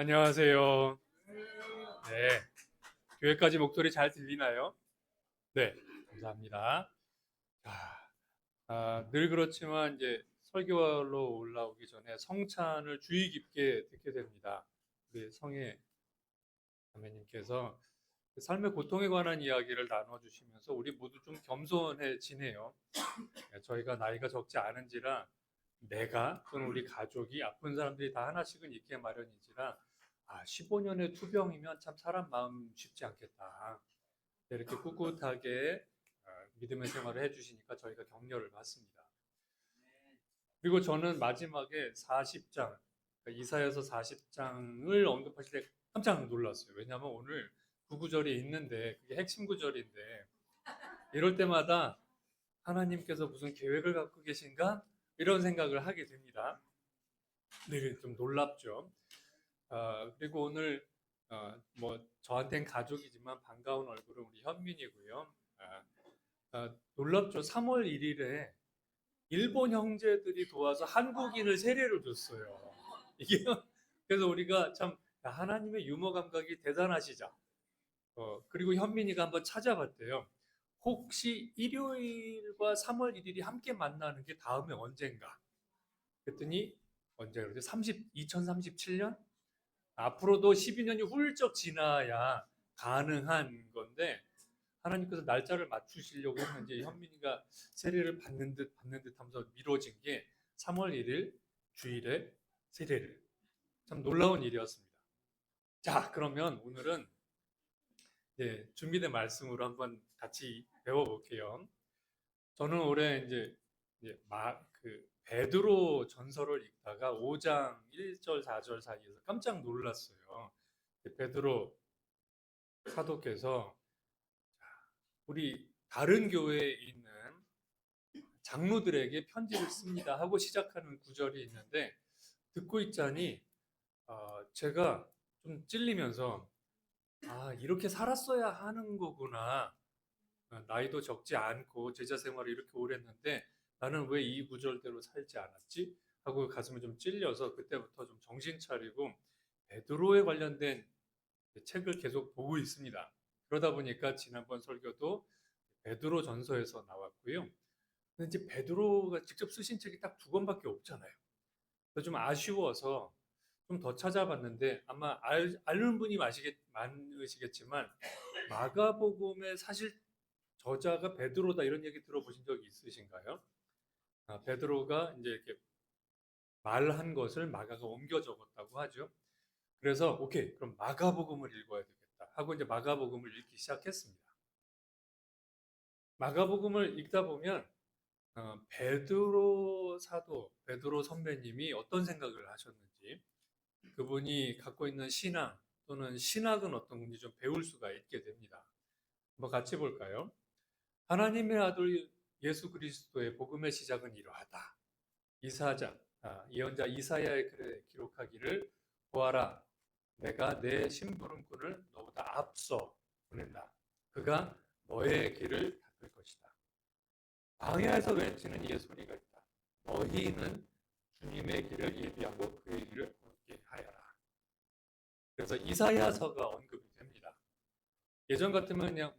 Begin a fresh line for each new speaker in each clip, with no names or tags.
안녕하세요. 네, 교회까지 목소리 잘 들리나요? 네, 감사합니다. 자, 늘 그렇지만 이제 설교로 올라오기 전에 성찬을 주의 깊게 듣게 됩니다. 우리 성혜 자매님께서 그 삶의 고통에 관한 이야기를 나눠주시면서 우리 모두 좀 겸손해지네요. 네, 저희가 나이가 적지 않은지라 내가 또는 우리 가족이 아픈 사람들이 다 하나씩은 있게 마련이지라 15년의 투병이면 참 사람 마음 쉽지 않겠다. 네, 이렇게 꿋꿋하게 믿음의 생활을 해주시니까 저희가 격려를 받습니다. 그리고 저는 마지막에 40장, 이사야서 40장을 언급하실 때 깜짝 놀랐어요. 왜냐하면 오늘 그 구절이 있는데 그게 핵심 구절인데 이럴 때마다 하나님께서 무슨 계획을 갖고 계신가? 이런 생각을 하게 됩니다. 네, 좀 놀랍죠. 그리고 오늘 뭐 저한테는 가족이지만 반가운 얼굴은 우리 현민이고요. 놀랍죠. 3월 1일에 일본 형제들이 도와서 한국인을 세례를 줬어요. 이게 그래서 우리가 참 하나님의 유머 감각이 대단하시자. 그리고 현민이가 한번 찾아봤대요. 혹시 일요일과 3월 1일이 함께 만나는 게 다음에 언젠가? 그랬더니 언제 그러죠? 2037년? 앞으로도 12년이 훌쩍 지나야 가능한 건데 하나님께서 날짜를 맞추시려고 했는지 현민이가 세례를 받는 듯 하면서 미뤄진 게 3월 1일 주일에 세례를. 참 놀라운 일이었습니다. 자, 그러면 오늘은 준비된 말씀으로 한번 같이 배워볼게요. 저는 올해 이제 그 베드로 전서를 읽다가 5장 1절 4절 사이에서 깜짝 놀랐어요. 베드로 사도께서 우리 다른 교회에 있는 장로들에게 편지를 씁니다 하고 시작하는 구절이 있는데 듣고 있자니 제가 좀 찔리면서 이렇게 살았어야 하는 거구나. 나이도 적지 않고 제자 생활을 이렇게 오래 했는데 나는 왜 이 구절대로 살지 않았지? 하고 가슴을 좀 찔려서 그때부터 좀 정신 차리고 베드로에 관련된 책을 계속 보고 있습니다. 그러다 보니까 지난번 설교도 베드로 전서에서 나왔고요. 근데 이제 베드로가 직접 쓰신 책이 딱 두 권밖에 없잖아요. 그래서 좀 아쉬워서 좀 더 찾아봤는데 아마 아는 분이 많으시겠지만 마가복음의 사실 저자가 베드로다 이런 얘기 들어보신 적이 있으신가요? 베드로가 이제 이렇게 말한 것을 마가가 옮겨 적었다고 하죠. 그래서 오케이, 그럼 마가복음을 읽어야 되겠다 하고 이제 마가복음을 읽기 시작했습니다. 마가복음을 읽다 보면 베드로 사도, 베드로 선배님이 어떤 생각을 하셨는지, 그분이 갖고 있는 신앙 또는 신학은 어떤 건지 좀 배울 수가 있게 됩니다. 한번 같이 볼까요? 하나님의 아들 예수 그리스도의 복음의 시작은 이러하다. 예언자 이사야의 글에 기록하기를 보아라, 내가 내 심부름꾼을 너보다 앞서 보낸다. 그가 너의 길을 닦을 것이다. 광야에서 외치는 이의 소리가 있다. 너희는 주님의 길을 예비하고 그의 길을 걷게 하여라. 그래서 이사야서가 언급이 됩니다. 예전 같으면 그냥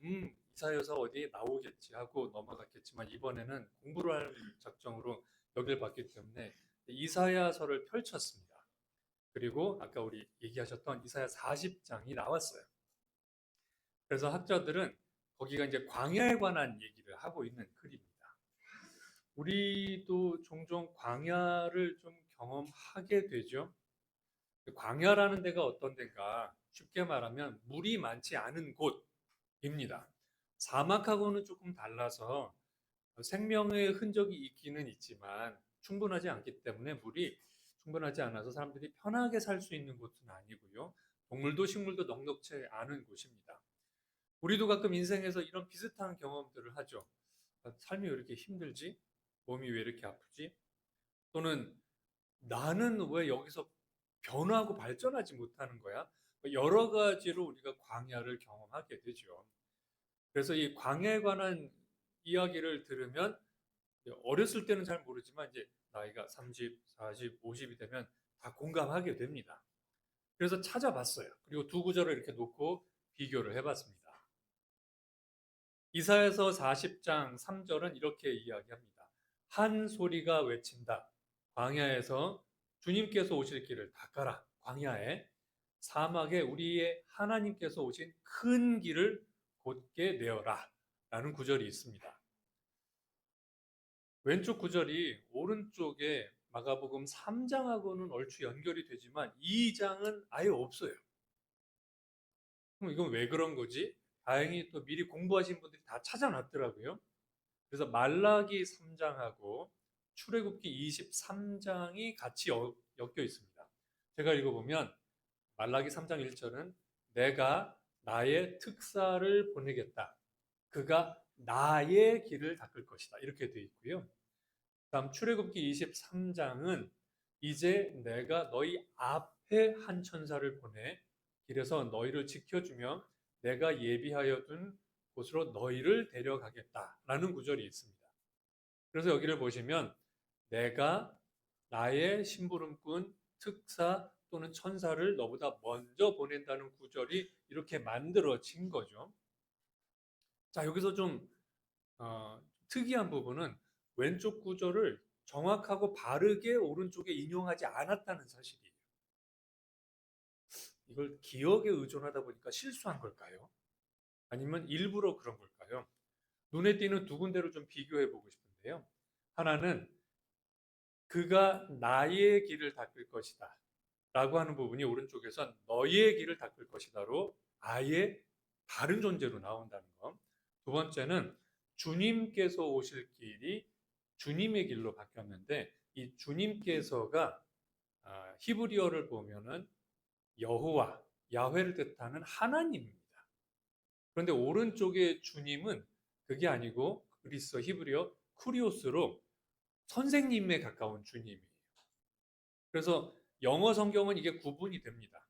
이사야서 어디에 나오겠지 하고 넘어갔겠지만 이번에는 공부를 할 작정으로 여길 봤기 때문에 이사야서를 펼쳤습니다. 그리고 아까 우리 얘기하셨던 이사야 40장이 나왔어요. 그래서 학자들은 거기가 이제 광야에 관한 얘기를 하고 있는 글입니다. 우리도 종종 광야를 좀 경험하게 되죠. 광야라는 데가 어떤 데인가? 쉽게 말하면 물이 많지 않은 곳입니다. 사막하고는 조금 달라서 생명의 흔적이 있기는 있지만 충분하지 않기 때문에 물이 충분하지 않아서 사람들이 편하게 살 수 있는 곳은 아니고요. 동물도 식물도 넉넉지 않은 곳입니다. 우리도 가끔 인생에서 이런 비슷한 경험들을 하죠. 삶이 왜 이렇게 힘들지? 몸이 왜 이렇게 아프지? 또는 나는 왜 여기서 변화하고 발전하지 못하는 거야? 여러 가지로 우리가 광야를 경험하게 되죠. 그래서 이 광야에 관한 이야기를 들으면 어렸을 때는 잘 모르지만 이제 나이가 30, 40, 50이 되면 다 공감하게 됩니다. 그래서 찾아봤어요. 그리고 두 구절을 이렇게 놓고 비교를 해봤습니다. 이사야서 40장 3절은 이렇게 이야기합니다. 한 소리가 외친다. 광야에서 주님께서 오실 길을 닦아라. 광야에 사막에 우리의 하나님께서 오신 큰 길을 곧게 내어라. 라는 구절이 있습니다. 왼쪽 구절이 오른쪽에 마가복음 3장하고는 얼추 연결이 되지만 2장은 아예 없어요. 그럼 이건 왜 그런 거지? 다행히 또 미리 공부하신 분들이 다 찾아놨더라고요. 그래서 말라기 3장하고 출애굽기 23장이 같이 엮여 있습니다. 제가 읽어보면 말라기 3장 1절은 내가 나의 특사를 보내겠다. 그가 나의 길을 닦을 것이다. 이렇게 되어 있고요. 다음 출애굽기 23장은 이제 내가 너희 앞에 한 천사를 보내 길에서 너희를 지켜주며 내가 예비하여 둔 곳으로 너희를 데려가겠다라는 구절이 있습니다. 그래서 여기를 보시면 내가 나의 심부름꾼 특사 또는 천사를 너보다 먼저 보낸다는 구절이 이렇게 만들어진 거죠. 자, 여기서 좀 특이한 부분은 왼쪽 구절을 정확하고 바르게 오른쪽에 인용하지 않았다는 사실이에요. 이걸 기억에 의존하다 보니까 실수한 걸까요? 아니면 일부러 그런 걸까요? 눈에 띄는 두 군데를 좀 비교해 보고 싶은데요. 하나는 그가 나의 길을 닦을 것이다 라고 하는 부분이 오른쪽에선 너의 길을 닦을 것이다로 아예 다른 존재로 나온다는 것. 두 번째는 주님께서 오실 길이 주님의 길로 바뀌었는데 이 주님께서가 히브리어를 보면은 여호와, 야훼를 뜻하는 하나님입니다. 그런데 오른쪽의 주님은 그게 아니고 그리스어 히브리어 쿠리오스로 선생님에 가까운 주님이에요. 그래서 영어 성경은 이게 구분이 됩니다.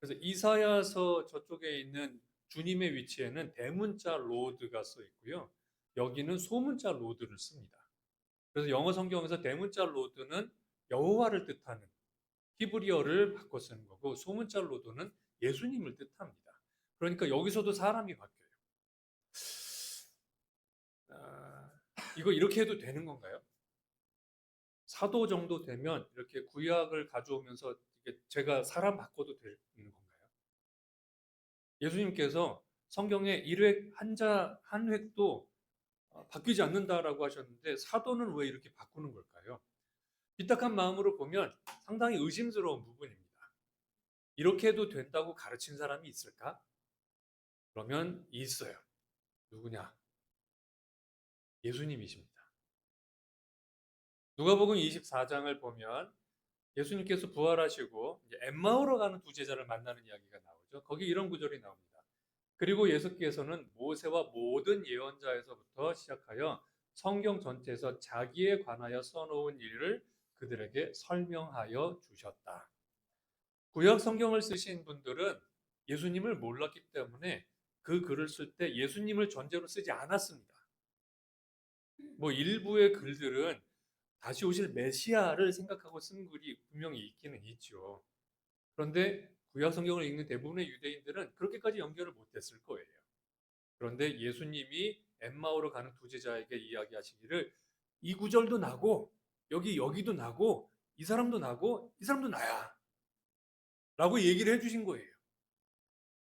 그래서 이사야서 저쪽에 있는 주님의 위치에는 대문자 로드가 써 있고요. 여기는 소문자 로드를 씁니다. 그래서 영어 성경에서 대문자 로드는 여호와를 뜻하는 히브리어를 바꿔 쓰는 거고 소문자 로드는 예수님을 뜻합니다. 그러니까 여기서도 사람이 바뀌어요. 이거 이렇게 해도 되는 건가요? 사도 정도 되면 이렇게 구약을 가져오면서 제가 사람 바꿔도 되는 건가요? 예수님께서 성경에 1획 한 획도 바뀌지 않는다라고 하셨는데 사도는 왜 이렇게 바꾸는 걸까요? 삐딱한 마음으로 보면 상당히 의심스러운 부분입니다. 이렇게 해도 된다고 가르친 사람이 있을까? 그러면 있어요. 누구냐? 예수님이십니다. 누가복음 24장을 보면 예수님께서 부활하시고 이제 엠마오로 가는 두 제자를 만나는 이야기가 나오죠. 거기 이런 구절이 나옵니다. 그리고 예수께서는 모세와 모든 예언자에서부터 시작하여 성경 전체에서 자기에 관하여 써놓은 일을 그들에게 설명하여 주셨다. 구약 성경을 쓰신 분들은 예수님을 몰랐기 때문에 그 글을 쓸 때 예수님을 전제로 쓰지 않았습니다. 뭐 일부의 글들은 다시 오실 메시아를 생각하고 쓴 글이 분명히 있기는 있죠. 그런데 구약 성경을 읽는 대부분의 유대인들은 그렇게까지 연결을 못했을 거예요. 그런데 예수님이 엠마오로 가는 두 제자에게 이야기하시기를 이 구절도 나고 여기도 나고 이 사람도 나고 이 사람도 나야 라고 얘기를 해주신 거예요.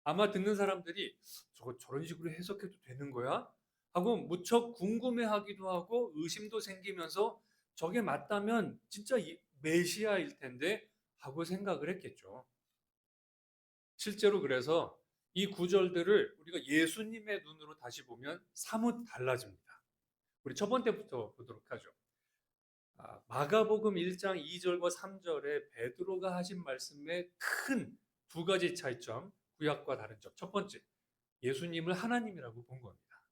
아마 듣는 사람들이 저거 저런 식으로 해석해도 되는 거야? 하고 무척 궁금해하기도 하고 의심도 생기면서 저게 맞다면 진짜 메시아일 텐데 하고 생각을 했겠죠. 실제로 그래서 이 구절들을 우리가 예수님의 눈으로 다시 보면 사뭇 달라집니다. 우리 첫 번째부터 보도록 하죠. 마가복음 1장 2절과 3절에 베드로가 하신 말씀의 큰 두 가지 차이점, 구약과 다른 점. 첫 번째, 예수님을 하나님이라고 본 겁니다.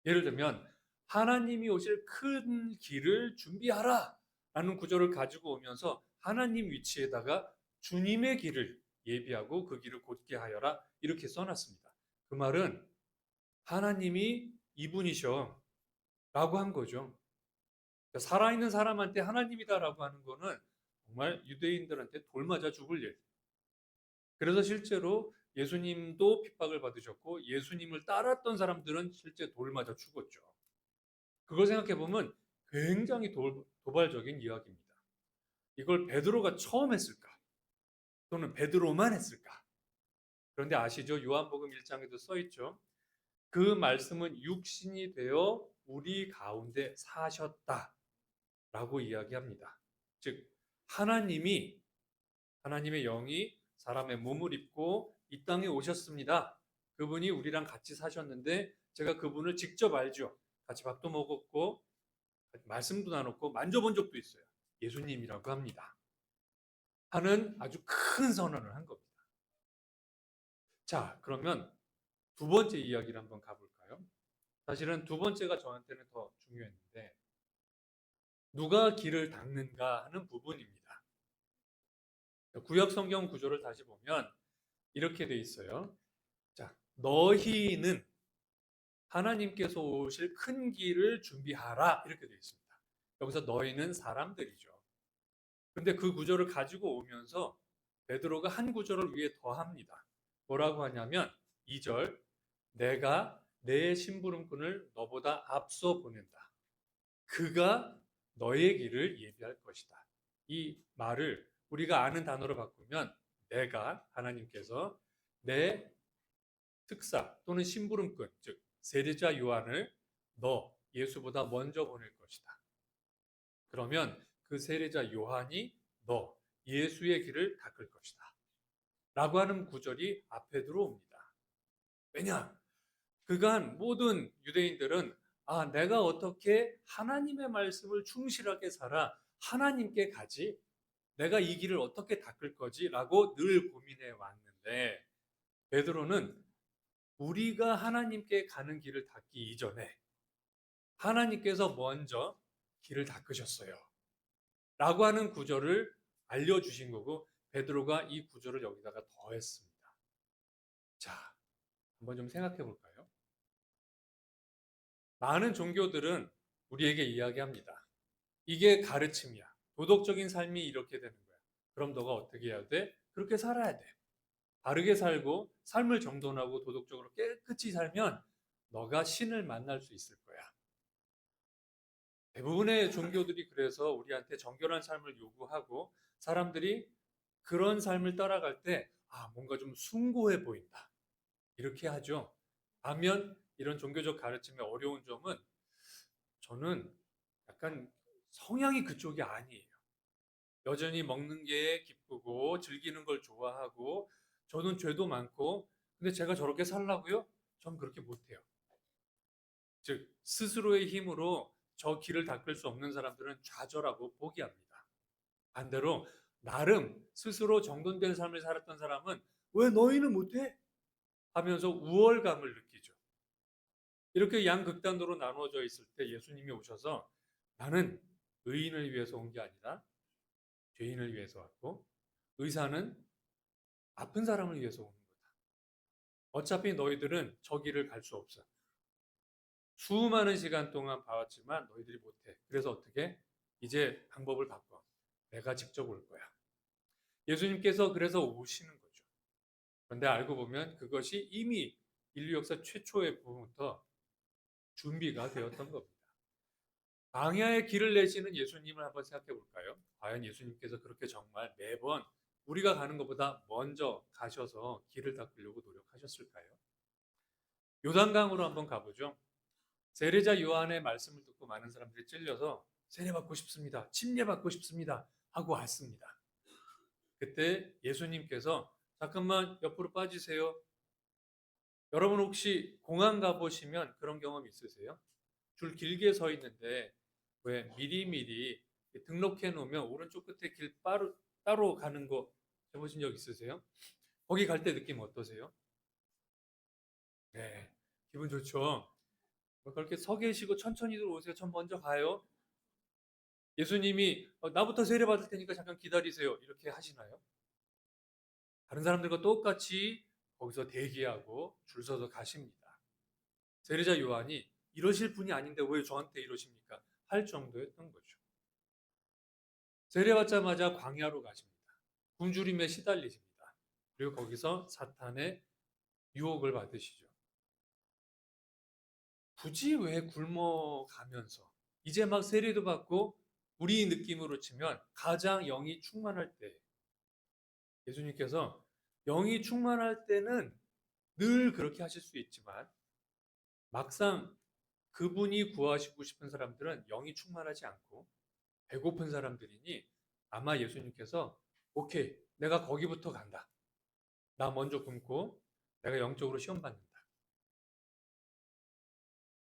예를 들면 하나님이 오실 큰 길을 준비하라 라는 구절을 가지고 오면서 하나님 위치에다가 주님의 길을 예비하고 그 길을 곧게 하여라 이렇게 써놨습니다. 그 말은 하나님이 이분이셔 라고 한 거죠. 살아있는 사람한테 하나님이다라고 하는 거는 정말 유대인들한테 돌 맞아 죽을 일. 그래서 실제로 예수님도 핍박을 받으셨고 예수님을 따랐던 사람들은 실제 돌 맞아 죽었죠. 그걸 생각해 보면 굉장히 도발적인 이야기입니다. 이걸 베드로가 처음 했을까? 또는 베드로만 했을까? 그런데 아시죠? 요한복음 1장에도 써 있죠. 그 말씀은 육신이 되어 우리 가운데 사셨다 라고 이야기합니다. 즉 하나님의 영이 사람의 몸을 입고 이 땅에 오셨습니다. 그분이 우리랑 같이 사셨는데 제가 그분을 직접 알죠. 같이 밥도 먹었고 말씀도 나눴고 만져본 적도 있어요. 예수님이라고 합니다. 하는 아주 큰 선언을 한 겁니다. 자, 그러면 두 번째 이야기를 한번 가볼까요? 사실은 두 번째가 저한테는 더 중요했는데 누가 길을 닦는가 하는 부분입니다. 구약 성경 구조를 다시 보면 이렇게 돼 있어요. 자, 너희는 하나님께서 오실 큰 길을 준비하라 이렇게 돼 있습니다. 여기서 너희는 사람들이죠. 근데 그 구조를 가지고 오면서 베드로가 한 구조를 위에 더합니다. 뭐라고 하냐면 2절 내가 내 심부름꾼을 너보다 앞서 보낸다. 그가 너의 길을 예비할 것이다. 이 말을 우리가 아는 단어로 바꾸면 내가 하나님께서 내 특사 또는 심부름꾼 즉 세례자 요한을 너 예수보다 먼저 보낼 것이다. 그러면 그 세례자 요한이 너 예수의 길을 닦을 것이다. 라고 하는 구절이 앞에 들어옵니다. 왜냐? 그간 모든 유대인들은 내가 어떻게 하나님의 말씀을 충실하게 살아 하나님께 가지? 내가 이 길을 어떻게 닦을 거지? 라고 늘 고민해 왔는데 베드로는 우리가 하나님께 가는 길을 닦기 이전에 하나님께서 먼저 길을 닦으셨어요. 라고 하는 구절을 알려주신 거고 베드로가 이 구절을 여기다가 더했습니다. 자, 한번 좀 생각해 볼까요? 많은 종교들은 우리에게 이야기합니다. 이게 가르침이야. 도덕적인 삶이 이렇게 되는 거야. 그럼 너가 어떻게 해야 돼? 그렇게 살아야 돼. 바르게 살고 삶을 정돈하고 도덕적으로 깨끗이 살면 너가 신을 만날 수 있을 거야. 대부분의 종교들이 그래서 우리한테 정결한 삶을 요구하고 사람들이 그런 삶을 따라갈 때 뭔가 좀 숭고해 보인다. 이렇게 하죠. 반면 이런 종교적 가르침의 어려운 점은 저는 약간 성향이 그쪽이 아니에요. 여전히 먹는 게 기쁘고 즐기는 걸 좋아하고 저는 죄도 많고 근데 제가 저렇게 살라고요? 전 그렇게 못해요. 즉 스스로의 힘으로 저 길을 닦을 수 없는 사람들은 좌절하고 포기합니다. 반대로 나름 스스로 정돈된 삶을 살았던 사람은 왜 너희는 못해? 하면서 우월감을 느끼죠. 이렇게 양극단으로 나누어져 있을 때 예수님이 오셔서 나는 의인을 위해서 온 게 아니라 죄인을 위해서 왔고 의사는 아픈 사람을 위해서 오는 거다. 어차피 너희들은 저 길을 갈 수 없어. 수많은 시간 동안 봐왔지만 너희들이 못해. 그래서 어떻게? 이제 방법을 바꿔. 내가 직접 올 거야. 예수님께서 그래서 오시는 거죠. 그런데 알고 보면 그것이 이미 인류 역사 최초의 부분부터 준비가 되었던 겁니다. 광야의 길을 내시는 예수님을 한번 생각해 볼까요? 과연 예수님께서 그렇게 정말 매번 우리가 가는 것보다 먼저 가셔서 길을 닦으려고 노력하셨을까요? 요단강으로 한번 가보죠. 세례자 요한의 말씀을 듣고 많은 사람들이 찔려서 세례받고 싶습니다. 침례받고 싶습니다. 하고 왔습니다. 그때 예수님께서 잠깐만 옆으로 빠지세요. 여러분 혹시 공항 가보시면 그런 경험 있으세요? 줄 길게 서 있는데 왜 미리미리 등록해 놓으면 오른쪽 끝에 길 따로 가는 거 해보신 적 있으세요? 거기 갈 때 느낌 어떠세요? 네, 기분 좋죠. 그렇게 서 계시고 천천히 들어오세요. 전 먼저 가요. 예수님이 나부터 세례 받을 테니까 잠깐 기다리세요. 이렇게 하시나요? 다른 사람들과 똑같이 거기서 대기하고 줄 서서 가십니다. 세례자 요한이 이러실 분이 아닌데 왜 저한테 이러십니까? 할 정도였던 거죠. 세례받자마자 광야로 가십니다. 굶주림에 시달리십니다. 그리고 거기서 사탄의 유혹을 받으시죠. 굳이 왜 굶어가면서 이제 막 세례도 받고 우리 느낌으로 치면 가장 영이 충만할 때 예수님께서 영이 충만할 때는 늘 그렇게 하실 수 있지만 막상 그분이 구하시고 싶은 사람들은 영이 충만하지 않고 배고픈 사람들이니 아마 예수님께서 오케이, 내가 거기부터 간다. 나 먼저 굶고 내가 영적으로 시험 받는다.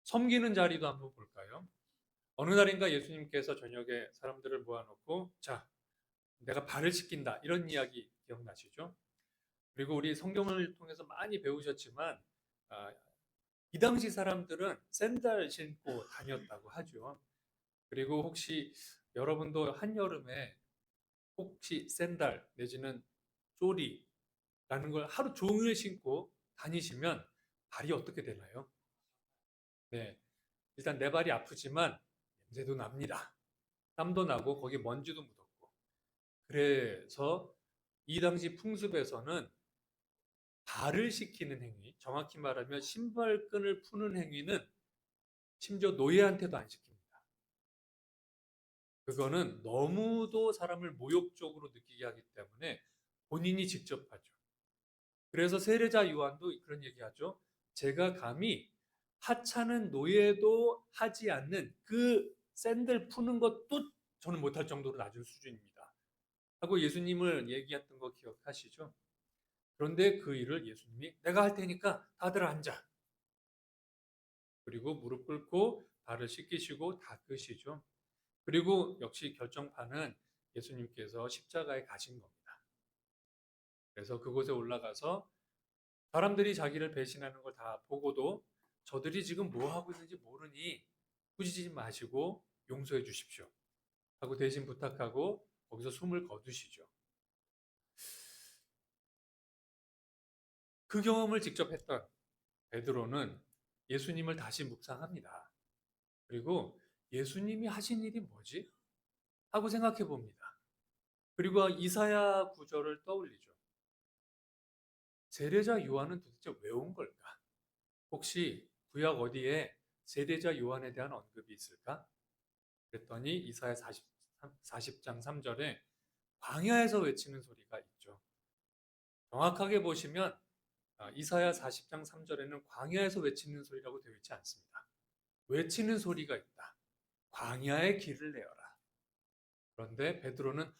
섬기는 자리도 한번 볼까요? 어느 날인가 예수님께서 저녁에 사람들을 모아놓고 자, 내가 발을 씻긴다. 이런 이야기 기억나시죠? 그리고 우리 성경을 통해서 많이 배우셨지만 아, 이 당시 사람들은 샌들 신고 다녔다고 하죠. 그리고 혹시 여러분도 한여름에 혹시 샌들 내지는 쪼리라는 걸 하루 종일 신고 다니시면 발이 어떻게 되나요? 네, 일단 내 발이 아프지만 냄새도 납니다. 땀도 나고 거기 먼지도 묻었고. 그래서 이 당시 풍습에서는 발을 씻기는 행위, 정확히 말하면 신발끈을 푸는 행위는 심지어 노예한테도 안 시킵니다. 그거는 너무도 사람을 모욕적으로 느끼게 하기 때문에 본인이 직접 하죠. 그래서 세례자 요한도 그런 얘기하죠. 제가 감히 하찮은 노예도 하지 않는 그 샌들 푸는 것도 저는 못할 정도로 낮은 수준입니다. 하고 예수님을 얘기했던 거 기억하시죠? 그런데 그 일을 예수님이 내가 할 테니까 다들 앉아. 그리고 무릎 꿇고 발을 씻기시고 닦으시죠. 그리고 역시 결정판은 예수님께서 십자가에 가신 겁니다. 그래서 그곳에 올라가서 사람들이 자기를 배신하는 걸 다 보고도 저들이 지금 뭐 하고 있는지 모르니 꾸짖지 마시고 용서해 주십시오. 하고 대신 부탁하고 거기서 숨을 거두시죠. 그 경험을 직접 했던 베드로는 예수님을 다시 묵상합니다. 그리고 예수님이 하신 일이 뭐지? 하고 생각해 봅니다. 그리고 이사야 구절을 떠올리죠. 세례자 요한은 도대체 왜 온 걸까? 혹시 구약 어디에 세례자 요한에 대한 언급이 있을까? 그랬더니 이사야 40장 3절에 광야에서 외치는 소리가 있죠. 정확하게 보시면 이사야 40장 3절에는 광야에서 외치는 소리라고 되어 있지 않습니다. 외치는 소리가 있다. 광야의 길을 내어라. 그런데 베드로는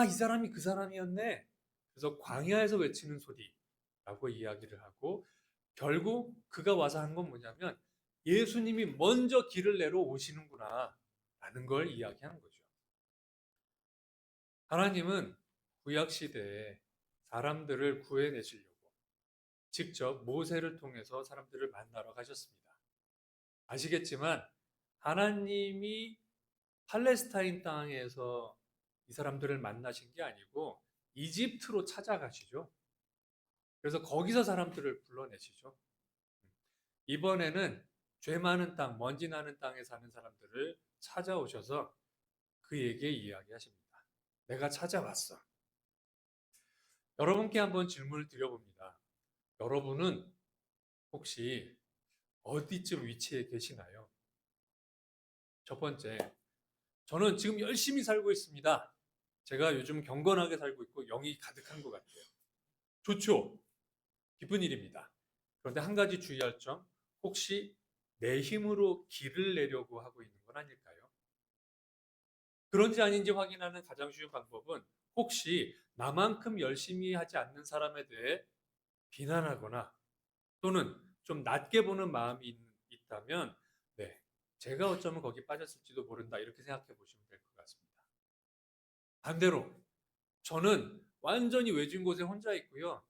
이 사람이 그 사람이었네. 그래서 광야에서 외치는 소리라고 이야기를 하고 결국 그가 와서 한 건 뭐냐면 예수님이 먼저 길을 내러 오시는구나 라는 걸 이야기하는 거죠. 하나님은 구약 시대에 사람들을 구해내시려고 직접 모세를 통해서 사람들을 만나러 가셨습니다. 아시겠지만 하나님이 팔레스타인 땅에서 이 사람들을 만나신 게 아니고 이집트로 찾아가시죠. 그래서 거기서 사람들을 불러내시죠. 이번에는 죄 많은 땅, 먼지 나는 땅에 사는 사람들을 찾아오셔서 그에게 이야기하십니다. 내가 찾아왔어. 여러분께 한번 질문을 드려봅니다. 여러분은 혹시 어디쯤 위치에 계시나요? 첫 번째, 저는 지금 열심히 살고 있습니다. 제가 요즘 경건하게 살고 있고 영이 가득한 것 같아요. 좋죠? 기쁜 일입니다. 그런데 한 가지 주의할 점, 혹시 내 힘으로 길을 내려고 하고 있는 건 아닐까요? 그런지 아닌지 확인하는 가장 쉬운 방법은 혹시 나만큼 열심히 하지 않는 사람에 대해 비난하거나 또는 좀 낮게 보는 마음이 있다면 네, 제가 어쩌면 거기 빠졌을지도 모른다 이렇게 생각해 보시면 될 것 같습니다. 반대로 저는 완전히 외진 곳에 혼자 있고요.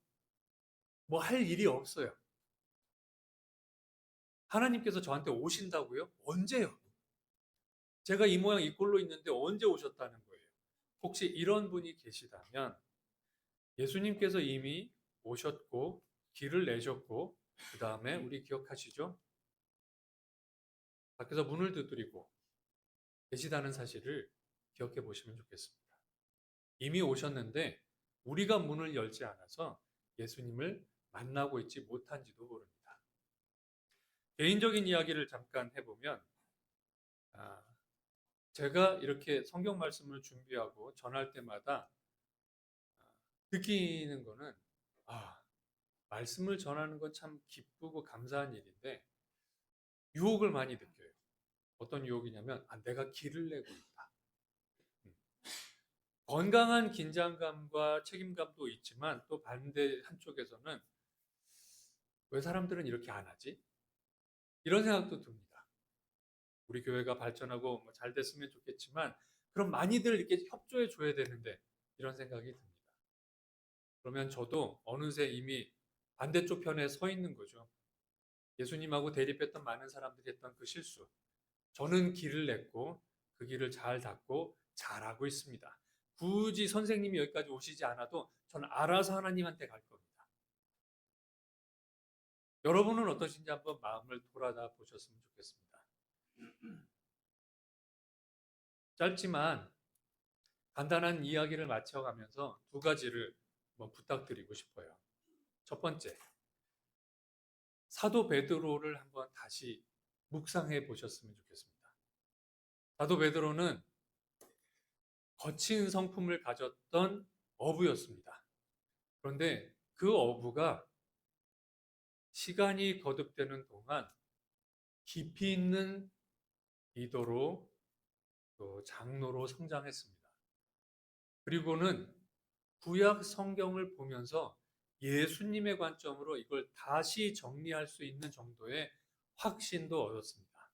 뭐 할 일이 없어요. 하나님께서 저한테 오신다고요? 언제요? 제가 이 모양 이 꼴로 있는데 언제 오셨다는 거예요? 혹시 이런 분이 계시다면 예수님께서 이미 오셨고 길을 내셨고 그 다음에 우리 기억하시죠? 밖에서 문을 두드리고 계시다는 사실을 기억해 보시면 좋겠습니다. 이미 오셨는데 우리가 문을 열지 않아서 예수님을 만나고 있지 못한지도 모릅니다. 개인적인 이야기를 잠깐 해보면, 아, 제가 이렇게 성경 말씀을 준비하고 전할 때마다 느끼는 거는, 말씀을 전하는 건 참 기쁘고 감사한 일인데 유혹을 많이 느껴요. 어떤 유혹이냐면, 내가 길을 내고 있다. 건강한 긴장감과 책임감도 있지만 또 반대 한쪽에서는 왜 사람들은 이렇게 안 하지? 이런 생각도 듭니다. 우리 교회가 발전하고 잘 됐으면 좋겠지만 그럼 많이들 이렇게 협조해 줘야 되는데 이런 생각이 듭니다. 그러면 저도 어느새 이미 반대쪽 편에 서 있는 거죠. 예수님하고 대립했던 많은 사람들이 했던 그 실수. 저는 길을 냈고 그 길을 잘 닦고 잘하고 있습니다. 굳이 선생님이 여기까지 오시지 않아도 저는 알아서 하나님한테 갈 겁니다. 여러분은 어떠신지 한번 마음을 돌아다 보셨으면 좋겠습니다. 짧지만 간단한 이야기를 마쳐가면서 두 가지를 부탁드리고 싶어요. 첫 번째, 사도 베드로를 한번 다시 묵상해 보셨으면 좋겠습니다. 사도 베드로는 거친 성품을 가졌던 어부였습니다. 그런데 그 어부가 시간이 거듭되는 동안 깊이 있는 리더로 또 장로로 성장했습니다. 그리고는 구약 성경을 보면서 예수님의 관점으로 이걸 다시 정리할 수 있는 정도의 확신도 얻었습니다.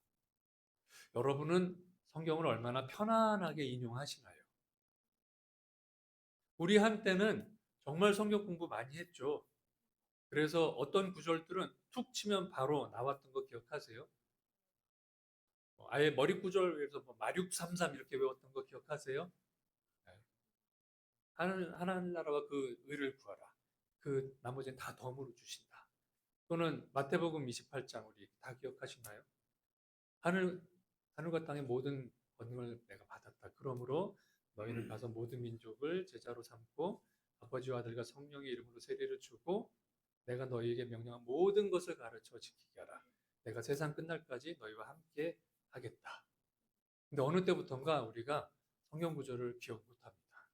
여러분은 성경을 얼마나 편안하게 인용하시나요? 우리 한때는 정말 성경 공부 많이 했죠. 그래서 어떤 구절들은 툭 치면 바로 나왔던 거 기억하세요? 아예 머리 구절에서 마륙삼삼 이렇게 외웠던 거 기억하세요? 네. 하나나라와 그 의를 구하라. 그 나머지는 다 덤으로 주신다. 또는 마태복음 28장 우리 다 기억하시나요? 하늘 하늘과 땅의 모든 권능을 내가 받았다. 그러므로 너희는 가서 모든 민족을 제자로 삼고 아버지와 아들과 성령의 이름으로 세례를 주고 내가 너희에게 명령한 모든 것을 가르쳐 지키게 하라. 내가 세상 끝날까지 너희와 함께 하겠다. 근데 어느 때부턴가 우리가 성경 구절을 기억 못합니다.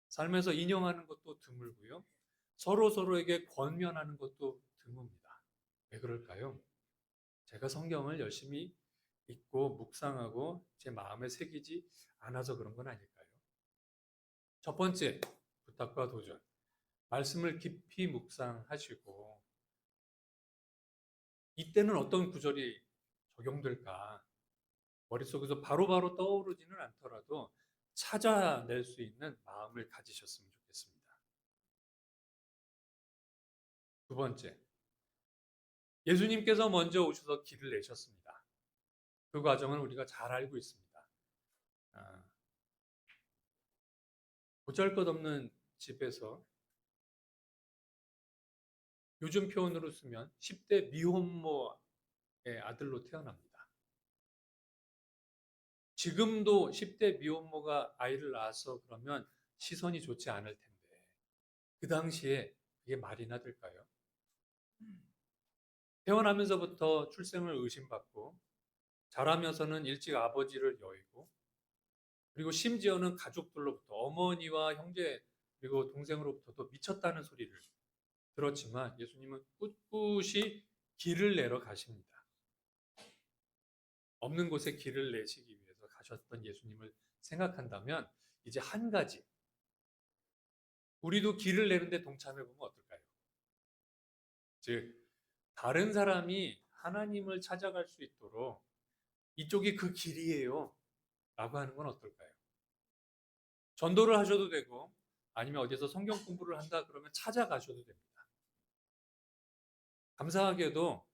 삶에서 인용하는 것도 드물고요. 서로에게 권면하는 것도 드뭅니다. 왜 그럴까요? 제가 성경을 열심히 읽고 묵상하고 제 마음에 새기지 않아서 그런 건 아닐까요? 첫 번째 부탁과 도전. 말씀을 깊이 묵상하시고 이때는 어떤 구절이 적용될까? 머릿속에서 바로바로 떠오르지는 않더라도 찾아낼 수 있는 마음을 가지셨으면 좋겠습니다. 두 번째, 예수님께서 먼저 오셔서 길을 내셨습니다. 그 과정은 우리가 잘 알고 있습니다. 보잘것없는 집에서 요즘 표현으로 쓰면 10대 미혼모의 아들로 태어납니다. 지금도 10대 미혼모가 아이를 낳아서 그러면 시선이 좋지 않을 텐데 그 당시에 그게 말이나 될까요? 태어나면서부터 출생을 의심받고 자라면서는 일찍 아버지를 여의고 그리고 심지어는 가족들로부터 어머니와 형제 그리고 동생으로부터도 미쳤다는 소리를 들었지만 예수님은 꿋꿋이 길을 내러 가십니다. 없는 곳에 길을 내시기 위해서 가셨던 예수님을 생각한다면 이제 한 가지 우리도 길을 내는데 동참해 보면 어떨까요? 즉 다른 사람이 하나님을 찾아갈 수 있도록 이쪽이 그 길이에요 라고 하는 건 어떨까요? 전도를 하셔도 되고 아니면 어디서 성경 공부를 한다 그러면 찾아가셔도 됩니다. 감사하게도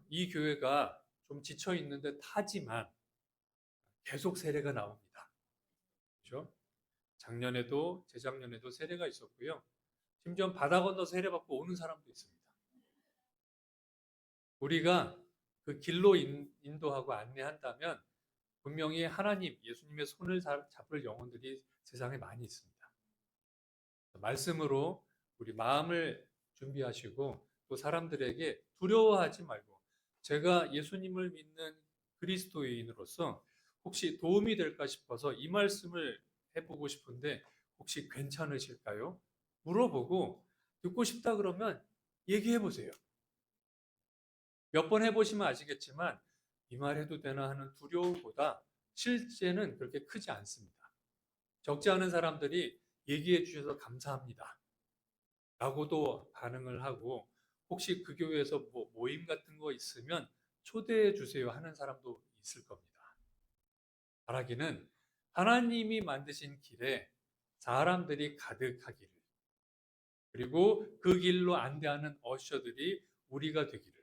이 교회가 좀 지쳐 있는 듯 하지만 계속 세례가 나옵니다. 그렇죠? 작년에도 재작년에도 세례가 있었고요. 심지어 바다 건너 세례 받고 오는 사람도 있습니다. 우리가 그 길로 인도하고 안내한다면 분명히 하나님, 예수님의 손을 잡을 영혼들이 세상에 많이 있습니다. 말씀으로 우리 마음을 준비하시고 또 사람들에게 두려워하지 말고 제가 예수님을 믿는 그리스도인으로서 혹시 도움이 될까 싶어서 이 말씀을 해보고 싶은데 혹시 괜찮으실까요? 물어보고 듣고 싶다 그러면 얘기해 보세요. 몇 번 해보시면 아시겠지만 이 말 해도 되나 하는 두려움보다 실제는 그렇게 크지 않습니다. 적지 않은 사람들이 얘기해 주셔서 감사합니다. 라고도 반응을 하고 혹시 그 교회에서 뭐 모임 같은 거 있으면 초대해 주세요 하는 사람도 있을 겁니다. 바라기는 하나님이 만드신 길에 사람들이 가득하기를 그리고 그 길로 안대하는 어셔들이 우리가 되기를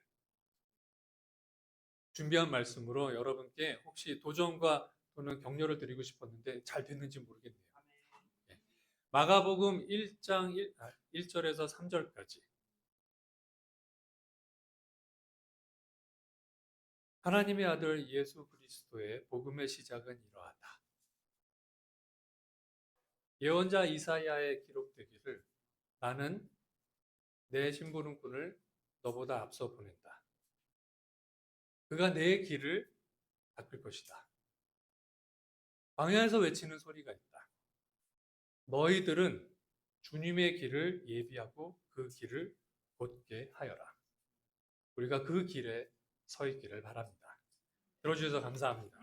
준비한 말씀으로 여러분께 혹시 도전과 또는 격려를 드리고 싶었는데 잘 됐는지 모르겠네요. 네. 마가복음 1장 1절에서 3절까지 하나님의 아들 예수 그리스도의 복음의 시작은 이러하다. 예언자 이사야에 기록되기를 나는 내 심부름꾼을 너보다 앞서 보낸다. 그가 내 길을 닦을 것이다. 광야에서 외치는 소리가 있다. 너희들은 주님의 길을 예비하고 그 길을 곧게 하여라. 우리가 그 길에 서 있기를 바랍니다. 들어주셔서 감사합니다.